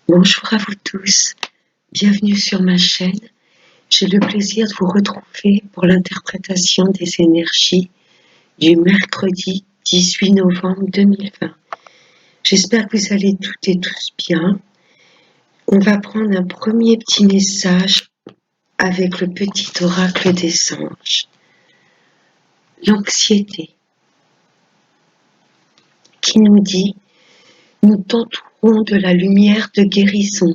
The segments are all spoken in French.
Bonjour à vous tous, bienvenue sur ma chaîne. J'ai le plaisir de vous retrouver pour l'interprétation des énergies du mercredi 18 novembre 2020. J'espère que vous allez toutes et tous bien. On va prendre un premier petit message avec le petit oracle des anges. L'anxiété qui nous dit « Nous t'entourons de la lumière de guérison,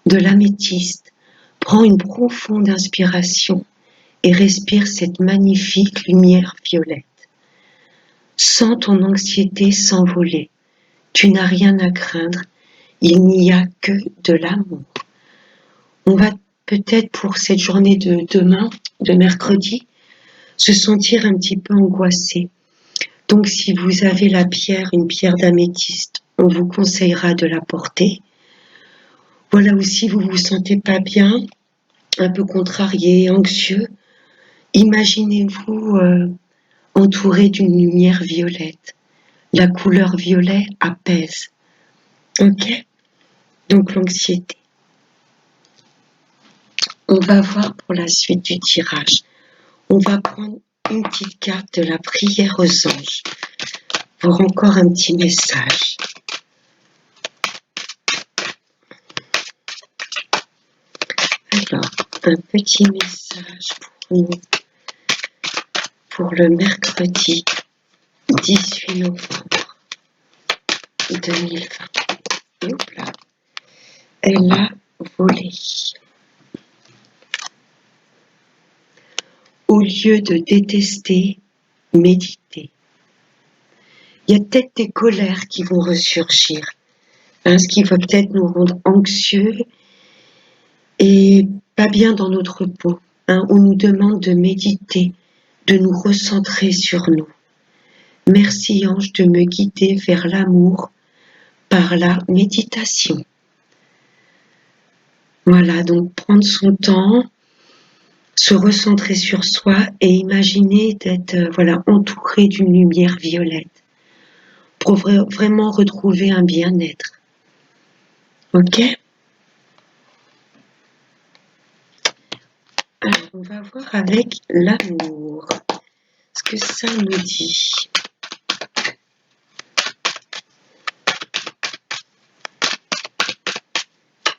de l'améthyste. Prends une profonde inspiration et respire cette magnifique lumière violette. Sens ton anxiété s'envoler. Tu n'as rien à craindre, il n'y a que de l'amour. » On va peut-être pour cette journée de demain, de mercredi, se sentir un petit peu angoissé. Donc si vous avez la pierre, une pierre d'améthyste, on vous conseillera de la porter. Voilà, ou si vous vous sentez pas bien, un peu contrarié, anxieux, imaginez-vous entouré d'une lumière violette. La couleur violet apaise. Ok? Donc l'anxiété. On va voir pour la suite du tirage. On va prendre une petite carte de la prière aux anges pour encore un petit message. Alors, un petit message pour nous pour le mercredi 18 novembre 2020. Et hop là, elle a volé. Au lieu de détester, méditer. Il y a peut-être des colères qui vont ressurgir, ce qui va peut-être nous rendre anxieux et pas bien dans notre peau. On nous demande de méditer, de nous recentrer sur nous. Merci ange de me guider vers l'amour par la méditation. Voilà, donc prendre son temps, se recentrer sur soi et imaginer d'être entouré d'une lumière violette pour vraiment retrouver un bien-être. Ok? Alors, on va voir avec l'amour ce que ça nous dit.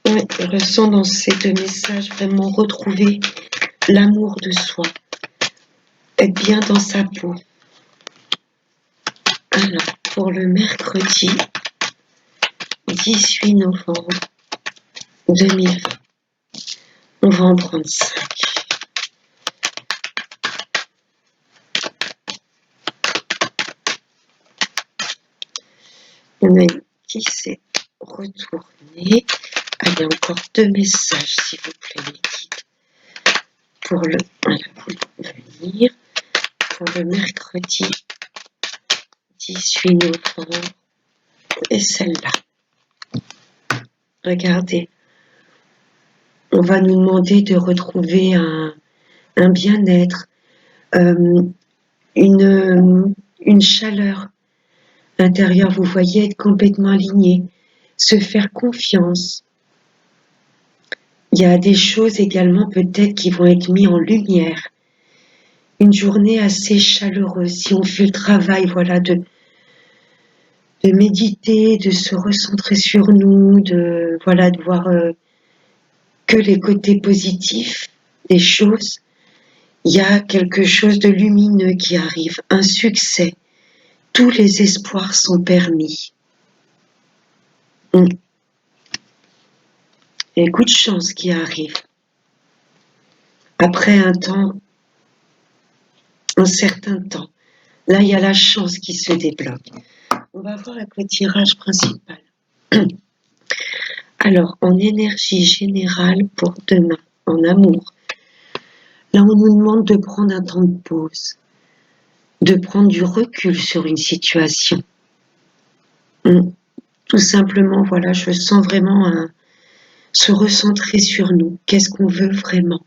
Oui, je ressens dans ces deux messages vraiment retrouver l'amour de soi, être bien dans sa peau. Alors, pour le mercredi 18 novembre 2020, on va en prendre 5. On a une qui s'est retournée. Allez, encore 2 messages, s'il vous plaît, les guides. Pour le venir, pour le mercredi 18 novembre, et celle-là. Regardez, on va nous demander de retrouver un bien-être, une chaleur intérieure, vous voyez, être complètement aligné, se faire confiance. Il y a des choses également peut-être qui vont être mises en lumière. Une journée assez chaleureuse, si on fait le travail, de méditer, de se recentrer sur nous, de voir que les côtés positifs des choses, il y a quelque chose de lumineux qui arrive, un succès. Tous les espoirs sont permis. Et coup de chance qui arrive. Après un certain temps. Là, il y a la chance qui se débloque. On va voir avec le tirage principal. Alors, en énergie générale pour demain, en amour, là, on nous demande de prendre un temps de pause, de prendre du recul sur une situation. Tout simplement, je sens vraiment se recentrer sur nous. Qu'est-ce qu'on veut vraiment?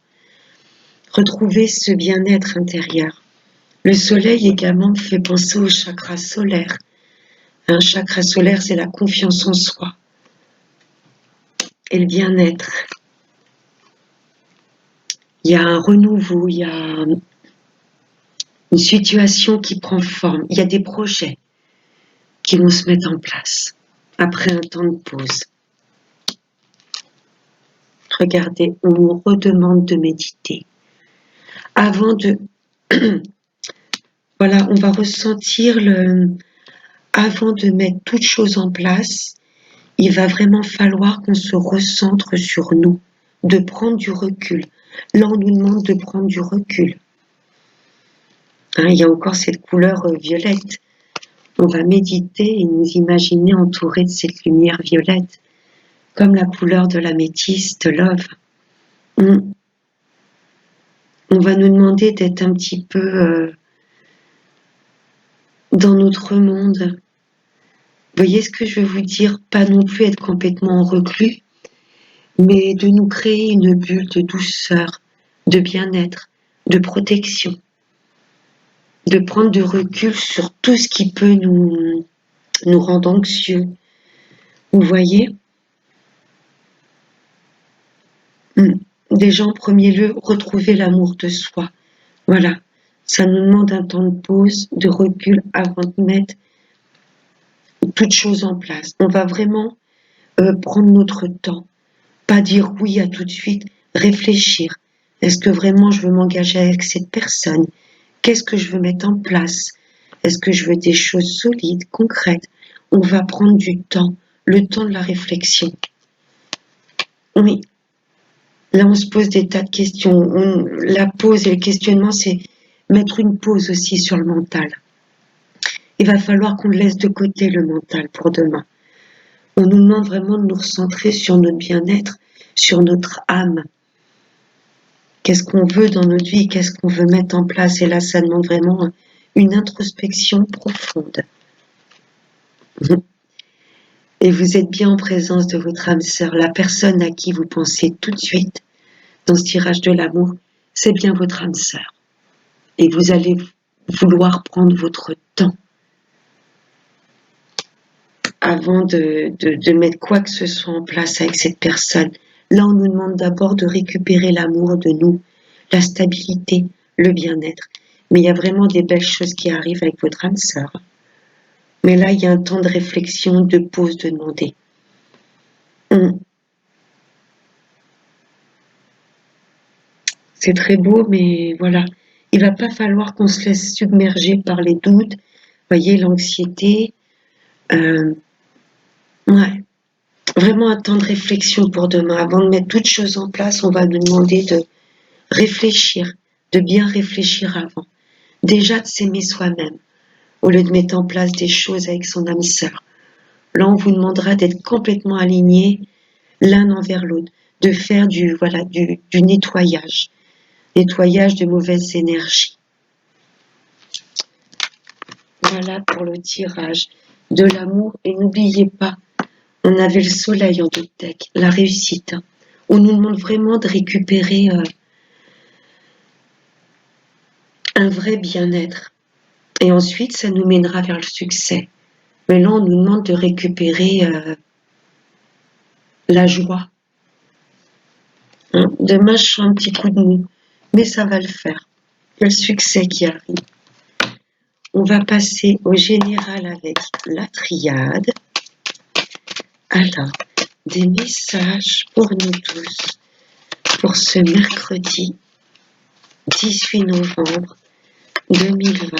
Retrouver ce bien-être intérieur. Le soleil également me fait penser au chakra solaire. Un chakra solaire, c'est la confiance en soi. et le bien-être. Il y a un renouveau, il y a une situation qui prend forme, il y a des projets qui vont se mettre en place après un temps de pause. Regardez, on nous redemande de méditer. Avant de... Voilà, on va ressentir avant de mettre toute chose en place, il va vraiment falloir qu'on se recentre sur nous, de prendre du recul. Là, on nous demande de prendre du recul. Hein, il y a encore cette couleur violette. On va méditer et nous imaginer entourés de cette lumière violette, comme la couleur de l'améthyste, love. On va nous demander d'être un petit peu dans notre monde. Vous voyez ce que je veux vous dire? Pas non plus être complètement en reclus, mais de nous créer une bulle de douceur, de bien-être, de protection, de prendre du recul sur tout ce qui peut nous rendre anxieux. Vous voyez? Déjà en premier lieu, retrouver l'amour de soi. Voilà, ça nous demande un temps de pause, de recul avant de mettre toute chose en place. On va vraiment prendre notre temps, pas dire oui à tout de suite, réfléchir. Est-ce que vraiment je veux m'engager avec cette personne? Qu'est-ce que je veux mettre en place? Est-ce que je veux des choses solides, concrètes? On va prendre du temps, le temps de la réflexion. Oui, là on se pose des tas de questions. La pause et le questionnement, c'est mettre une pause aussi sur le mental. Il va falloir qu'on laisse de côté le mental pour demain. On nous demande vraiment de nous recentrer sur notre bien-être, sur notre âme. Qu'est-ce qu'on veut dans notre vie? Qu'est-ce qu'on veut mettre en place? Et là, ça demande vraiment une introspection profonde. Et vous êtes bien en présence de votre âme sœur, la personne à qui vous pensez tout de suite dans ce tirage de l'amour, c'est bien votre âme sœur. Et vous allez vouloir prendre votre temps avant de mettre quoi que ce soit en place avec cette personne. Là, on nous demande d'abord de récupérer l'amour de nous, la stabilité, le bien-être. Mais il y a vraiment des belles choses qui arrivent avec votre âme sœur. Mais là, il y a un temps de réflexion, de pause, de demander. C'est très beau, mais voilà. Il va pas falloir qu'on se laisse submerger par les doutes, voyez, l'anxiété. Ouais. Vraiment un temps de réflexion pour demain. Avant de mettre toutes choses en place, on va nous demander de réfléchir, de bien réfléchir avant. Déjà de s'aimer soi-même, au lieu de mettre en place des choses avec son âme sœur. Là, on vous demandera d'être complètement alignés l'un envers l'autre, de faire du nettoyage, nettoyage de mauvaises énergies. Voilà pour le tirage de l'amour. Et n'oubliez pas, on avait le soleil en d'autres decks, la réussite. On nous demande vraiment de récupérer un vrai bien-être. Et ensuite, ça nous mènera vers le succès. Mais là, on nous demande de récupérer la joie. Demain, je sens un petit coup de mou, mais ça va le faire. Il y a le succès qui arrive. On va passer au général avec la triade. Alors, des messages pour nous tous pour ce mercredi 18 novembre 2020.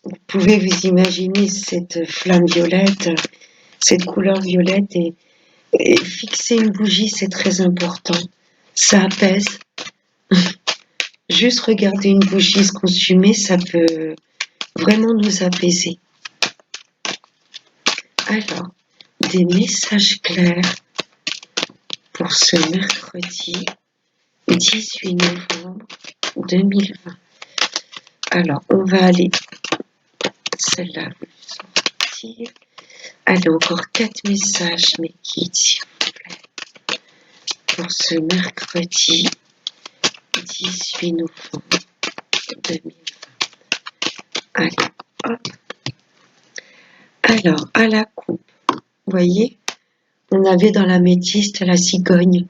Vous pouvez vous imaginer cette flamme violette, cette couleur violette et fixer une bougie, c'est très important. Ça apaise. Juste regarder une bougie se consumer, ça peut vraiment nous apaiser. Alors, des messages clairs pour ce mercredi 18 novembre 2020. Alors, on va aller, celle-là, sortir. Allez, encore 4 messages, mes kids, s'il vous plaît, pour ce mercredi 18 novembre 2020. Allez, hop. Alors, à la vous voyez, on avait dans l'améthyste la cigogne.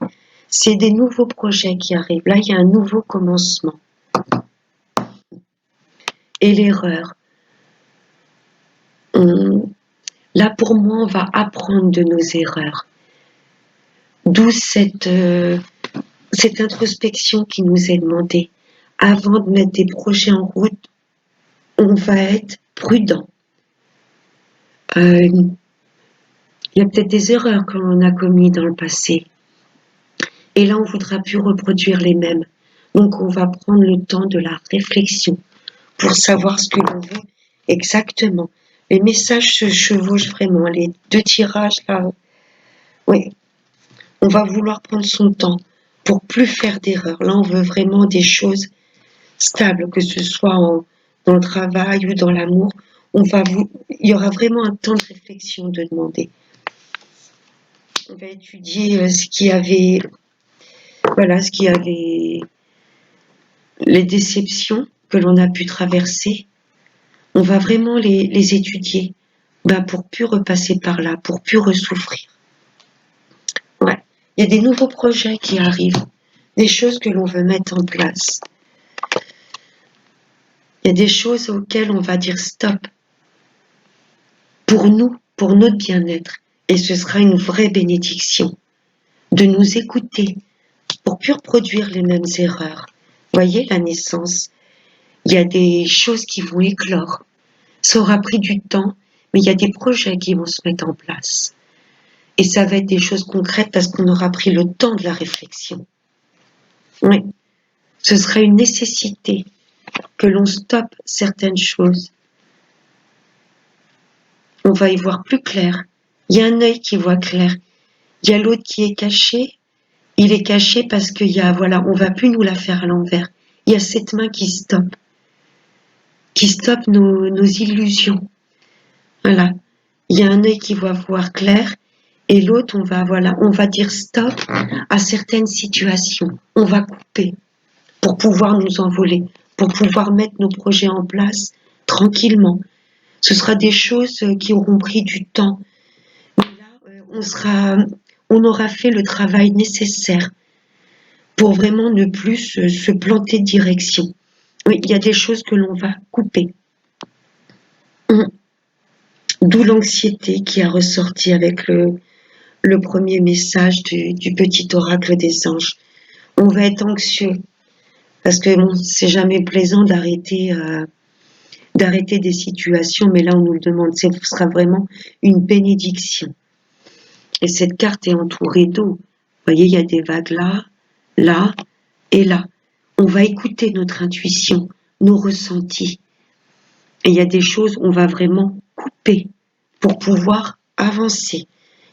C'est des nouveaux projets qui arrivent. Là, il y a un nouveau commencement. Et l'erreur. Là, pour moi, on va apprendre de nos erreurs. D'où cette introspection qui nous est demandée. Avant de mettre des projets en route, on va être prudent. Il y a peut-être des erreurs que l'on a commises dans le passé. Et là, on ne voudra plus reproduire les mêmes. Donc, on va prendre le temps de la réflexion pour savoir ce que l'on veut exactement. Les messages se chevauchent vraiment. Les deux tirages, là, oui. On va vouloir prendre son temps pour plus faire d'erreurs. Là, on veut vraiment des choses stables, que ce soit dans le travail ou dans l'amour. Il y aura vraiment un temps de réflexion de demander. On va étudier les déceptions que l'on a pu traverser. On va vraiment les étudier, pour plus repasser par là, pour plus ressouffrir. Ouais, il y a des nouveaux projets qui arrivent, des choses que l'on veut mettre en place. Il y a des choses auxquelles on va dire stop. Pour nous, pour notre bien-être. Et ce sera une vraie bénédiction de nous écouter pour plus reproduire les mêmes erreurs. Voyez la naissance. Il y a des choses qui vont éclore. Ça aura pris du temps, mais il y a des projets qui vont se mettre en place. Et ça va être des choses concrètes parce qu'on aura pris le temps de la réflexion. Oui, ce sera une nécessité que l'on stoppe certaines choses. On va y voir plus clair. Il y a un œil qui voit clair. Il y a l'autre qui est caché. Il est caché parce qu'il y a, on va plus nous la faire à l'envers. Il y a cette main qui stoppe nos illusions. Voilà. Il y a un œil qui va voir clair et l'autre, on va dire stop à certaines situations. On va couper pour pouvoir nous envoler, pour pouvoir mettre nos projets en place tranquillement. Ce sera des choses qui auront pris du temps. Mais là, on aura fait le travail nécessaire pour vraiment ne plus se planter de direction. Oui, il y a des choses que l'on va couper. D'où l'anxiété qui a ressorti avec le premier message du petit oracle des anges. On va être anxieux parce que c'est jamais plaisant d'arrêter des situations, mais là on nous le demande, ce sera vraiment une bénédiction. Et cette carte est entourée d'eau. Vous voyez, il y a des vagues là et là. On va écouter notre intuition, nos ressentis. Et il y a des choses, on va vraiment couper pour pouvoir avancer.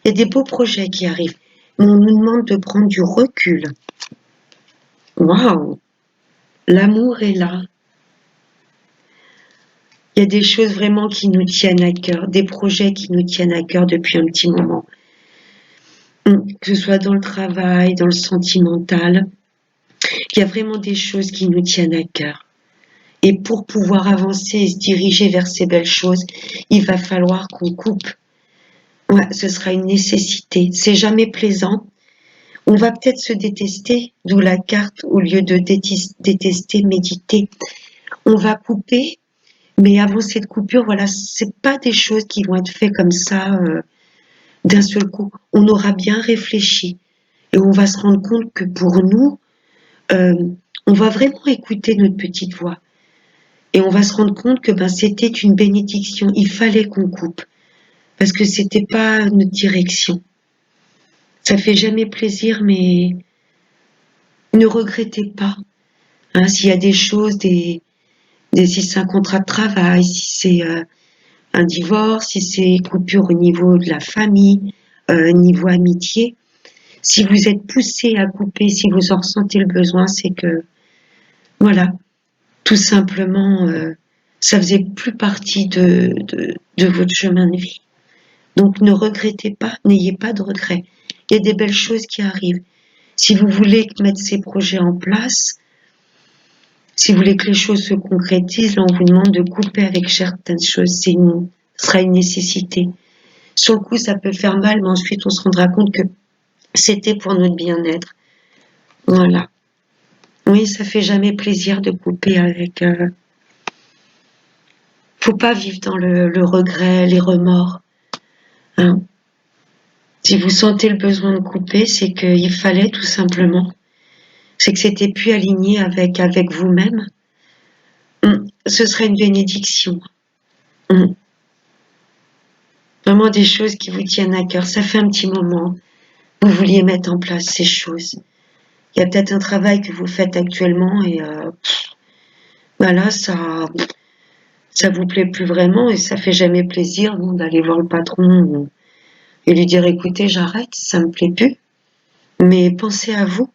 Il y a des beaux projets qui arrivent, mais on nous demande de prendre du recul. Waouh! L'amour est là. Il y a des choses vraiment qui nous tiennent à cœur, des projets qui nous tiennent à cœur depuis un petit moment. Que ce soit dans le travail, dans le sentimental, il y a vraiment des choses qui nous tiennent à cœur. Et pour pouvoir avancer et se diriger vers ces belles choses, il va falloir qu'on coupe. Ouais, ce sera une nécessité. C'est jamais plaisant. On va peut-être se détester, d'où la carte, au lieu de détester, méditer. On va couper, mais avant cette coupure, c'est pas des choses qui vont être faites comme ça d'un seul coup. On aura bien réfléchi et on va se rendre compte que pour nous, on va vraiment écouter notre petite voix et on va se rendre compte que c'était une bénédiction. Il fallait qu'on coupe parce que c'était pas notre direction. Ça fait jamais plaisir, mais ne regrettez pas. S'il y a des choses, si c'est un contrat de travail, si c'est un divorce, si c'est coupure au niveau de la famille, niveau amitié, si vous êtes poussé à couper, si vous en ressentez le besoin, c'est que, tout simplement, ça faisait plus partie de votre chemin de vie. Donc ne regrettez pas, n'ayez pas de regrets. Il y a des belles choses qui arrivent. Si vous voulez mettre ces projets en place, si vous voulez que les choses se concrétisent, là on vous demande de couper avec certaines choses. Ce sera une nécessité. Sur le coup, ça peut faire mal, mais ensuite, on se rendra compte que c'était pour notre bien-être. Voilà. Oui, ça fait jamais plaisir de couper avec. Faut pas vivre dans le regret, les remords. Hein. Si vous sentez le besoin de couper, c'est qu'il fallait tout simplement. C'est que c'était plus aligné avec vous-même. Ce serait une bénédiction. Vraiment des choses qui vous tiennent à cœur. Ça fait un petit moment. Vous vouliez mettre en place ces choses. Il y a peut-être un travail que vous faites actuellement et voilà, ça vous plaît plus vraiment et ça fait jamais plaisir d'aller voir le patron et lui dire écoutez, j'arrête, ça me plaît plus. Mais pensez à vous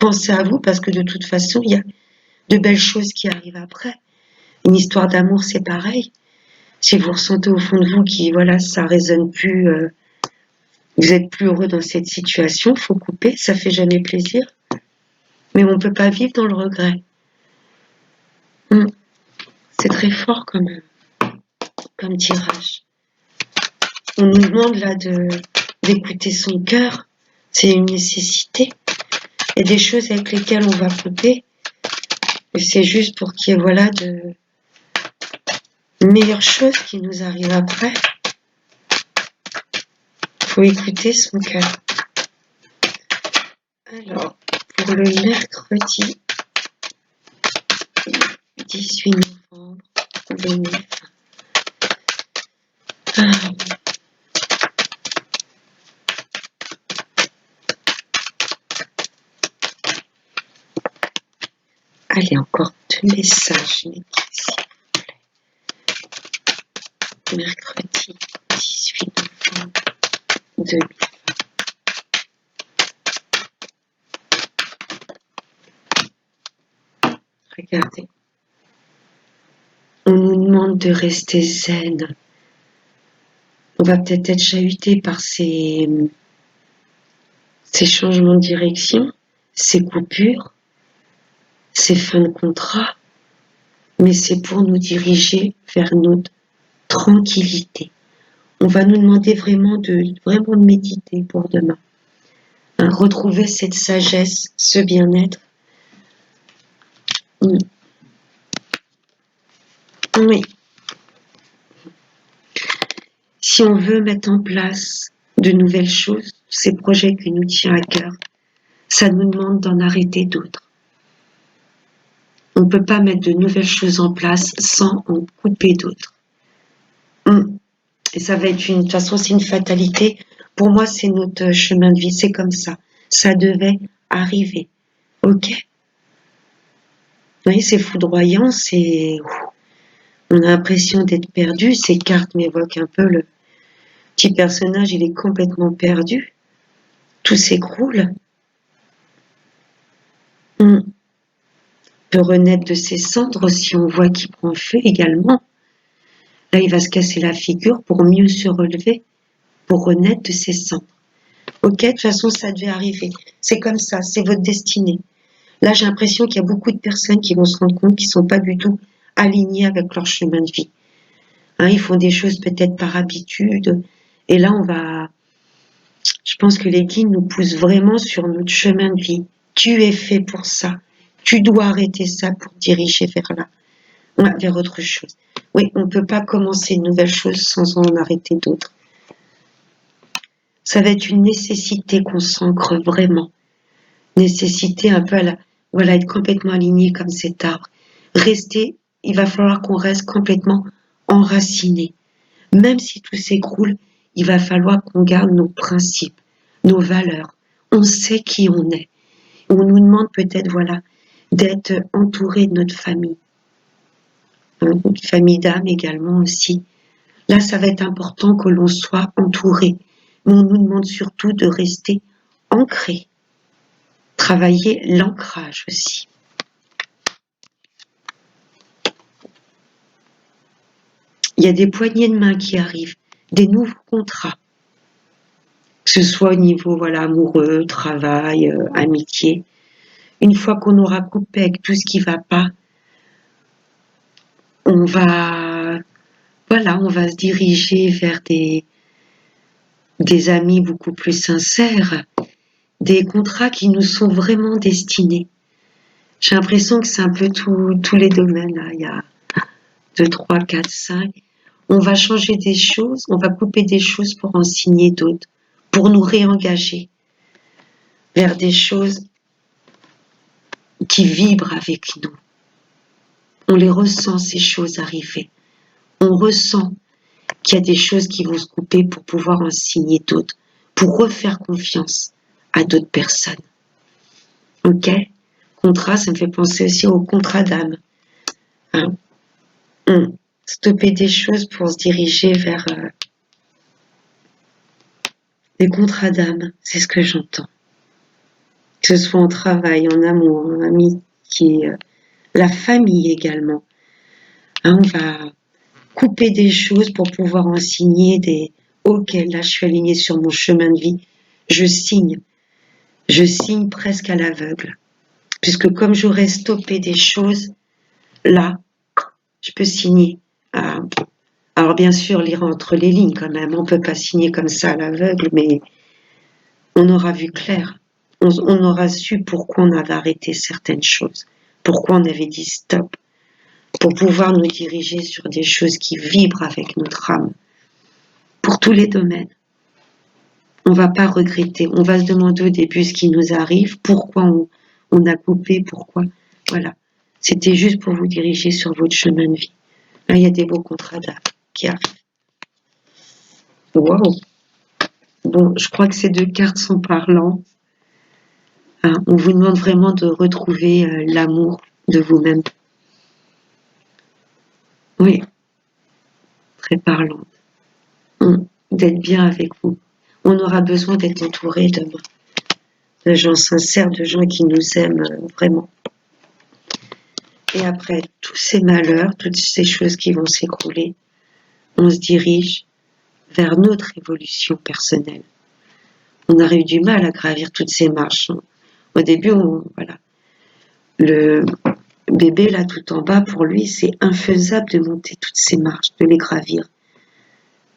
parce que de toute façon, il y a de belles choses qui arrivent après. Une histoire d'amour, c'est pareil. Si vous ressentez au fond de vous qui voilà, ça résonne plus, vous êtes plus heureux dans cette situation, faut couper, ça fait jamais plaisir. Mais on peut pas vivre dans le regret. C'est très fort quand même, comme tirage. On nous demande là d'écouter son cœur, c'est une nécessité. Il y a des choses avec lesquelles on va couper, et c'est juste pour qu'il y ait voilà de meilleures choses qui nous arrivent après. Il faut écouter son cœur. Alors, pour le mercredi 18 novembre 2020. Allez, encore 2 messages, s'il vous plaît. Mercredi 18 novembre 2020. Regardez. On nous demande de rester zen. On va peut-être être chahuté par ces changements de direction, ces coupures, ces fins de contrat, mais c'est pour nous diriger vers notre tranquillité. On va nous demander vraiment de méditer pour demain. Retrouver cette sagesse, ce bien-être. Oui. Si on veut mettre en place de nouvelles choses, ces projets qui nous tiennent à cœur, ça nous demande d'en arrêter d'autres. On ne peut pas mettre de nouvelles choses en place sans en couper d'autres. Et ça va être de toute façon, c'est une fatalité. Pour moi, c'est notre chemin de vie, c'est comme ça. Ça devait arriver. Ok? Oui, c'est foudroyant, on a l'impression d'être perdu. Ces cartes m'évoquent un peu le petit personnage, il est complètement perdu. Tout s'écroule. On peut renaître de ses cendres si on voit qu'il prend feu également. Là, il va se casser la figure pour mieux se relever, pour renaître de ses cendres. Ok, de toute façon, ça devait arriver. C'est comme ça, c'est votre destinée. Là, j'ai l'impression qu'il y a beaucoup de personnes qui vont se rendre compte qu'ils ne sont pas du tout alignés avec leur chemin de vie. Ils font des choses peut-être par habitude. Et là, je pense que les guides nous poussent vraiment sur notre chemin de vie. Tu es fait pour ça. Tu dois arrêter ça pour diriger vers là, vers autre chose. Oui, on ne peut pas commencer une nouvelle chose sans en arrêter d'autres. Ça va être une nécessité qu'on s'ancre vraiment. Nécessité un peu voilà, être complètement aligné comme cet arbre. Il va falloir qu'on reste complètement enraciné. Même si tout s'écroule, il va falloir qu'on garde nos principes, nos valeurs. On sait qui on est. On nous demande peut-être, voilà, d'être entouré de notre famille. Une famille d'âme également aussi. Là, ça va être important que l'on soit entouré. Mais on nous demande surtout de rester ancré. Travailler l'ancrage aussi. Il y a des poignées de main qui arrivent, des nouveaux contrats. Que ce soit au niveau voilà, amoureux, travail, amitié. Une fois qu'on aura coupé avec tout ce qui ne va pas, on va se diriger vers des amis beaucoup plus sincères, des contrats qui nous sont vraiment destinés. J'ai l'impression que c'est un peu tous les domaines, là. Il y a 2, 3, 4, 5. On va changer des choses, on va couper des choses pour en signer d'autres, pour nous réengager vers des choses qui vibrent avec nous. On les ressent, ces choses arriver. On ressent qu'il y a des choses qui vont se couper pour pouvoir en signer d'autres, pour refaire confiance à d'autres personnes. Ok? Contrat, ça me fait penser aussi au contrat d'âme. Hein? Stopper des choses pour se diriger vers des contrats d'âme, c'est ce que j'entends. Que ce soit en travail, en amour, en amitié, la famille également. Hein, on va couper des choses pour pouvoir en signer des OK, là je suis alignée sur mon chemin de vie, je signe presque à l'aveugle. Puisque comme j'aurais stoppé des choses, là, je peux signer. Alors bien sûr, lire entre les lignes quand même, on ne peut pas signer comme ça à l'aveugle, mais on aura vu clair. On aura su pourquoi on avait arrêté certaines choses, pourquoi on avait dit stop, pour pouvoir nous diriger sur des choses qui vibrent avec notre âme, pour tous les domaines. On ne va pas regretter, on va se demander au début ce qui nous arrive, pourquoi on a coupé, pourquoi. Voilà, c'était juste pour vous diriger sur votre chemin de vie. Là, il y a des beaux contrats d'âme qui arrivent. Wow. Bon, je crois que ces 2 cartes sont parlantes. Hein, on vous demande vraiment de retrouver l'amour de vous-même. Oui, très parlante. D'être bien avec vous. On aura besoin d'être entouré de gens sincères, de gens qui nous aiment vraiment. Et après tous ces malheurs, toutes ces choses qui vont s'écrouler, on se dirige vers notre évolution personnelle. On a eu du mal à gravir toutes ces marches. Au début, voilà. Le bébé là tout en bas, pour lui, c'est infaisable de monter toutes ces marches, de les gravir.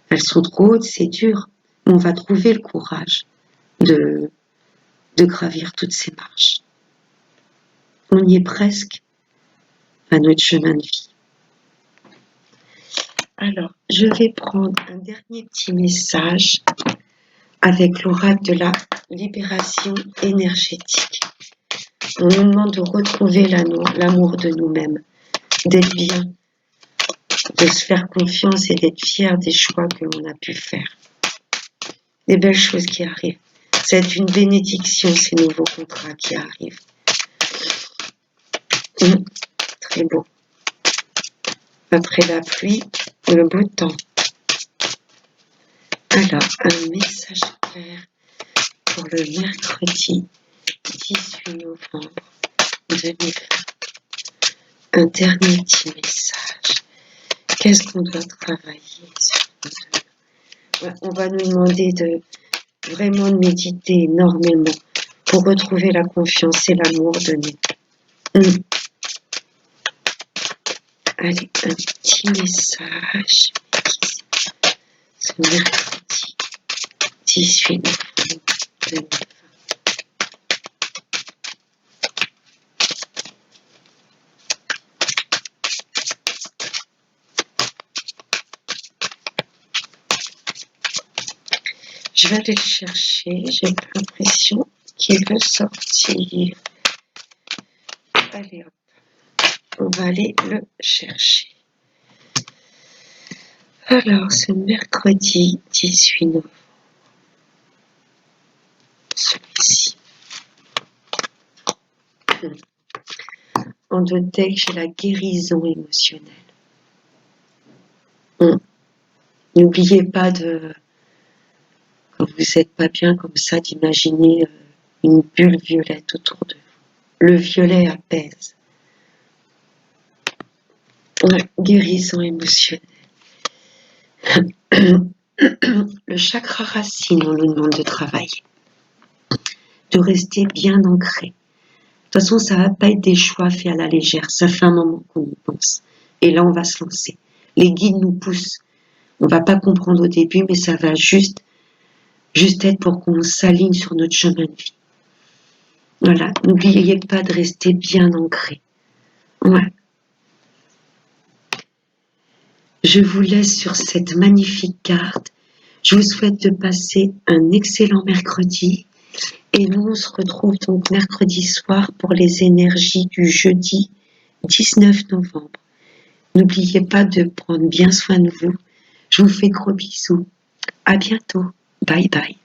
Elles sont trop hautes, c'est dur. On va trouver le courage de gravir toutes ces marches. On y est presque à notre chemin de vie. Alors, je vais prendre un dernier petit message avec l'oracle de la libération énergétique. On nous demande de retrouver l'amour de nous-mêmes, d'être bien, de se faire confiance et d'être fier des choix que l'on a pu faire. Des belles choses qui arrivent. C'est une bénédiction, ces nouveaux contrats qui arrivent. Très beau. Après la pluie, le beau temps. Alors, un message clair pour le mercredi 18 novembre 2020. Un dernier petit message. Qu'est-ce qu'on doit travailler sur? On va nous demander vraiment de méditer énormément pour retrouver la confiance et l'amour de nous. Allez, un petit message. Ce mercredi 18 novembre 2020. Je vais aller le chercher, j'ai l'impression qu'il veut sortir. Allez hop, on va aller le chercher. Alors, ce mercredi 18 novembre, celui-ci. En deux decks, j'ai la guérison émotionnelle. N'oubliez pas quand vous n'êtes pas bien comme ça, d'imaginer une bulle violette autour de vous. Le violet apaise. Guérison émotionnelle. Le chakra racine, on nous demande de travailler, de rester bien ancré. De toute façon, ça ne va pas être des choix faits à la légère. Ça fait un moment qu'on y pense. Et là, on va se lancer. Les guides nous poussent. On ne va pas comprendre au début, mais ça va juste juste être pour qu'on s'aligne sur notre chemin de vie. Voilà, n'oubliez pas de rester bien ancré. Ouais. Je vous laisse sur cette magnifique carte. Je vous souhaite de passer un excellent mercredi. Et nous, on se retrouve donc mercredi soir pour les énergies du jeudi 19 novembre. N'oubliez pas de prendre bien soin de vous. Je vous fais gros bisous. À bientôt. Bye bye.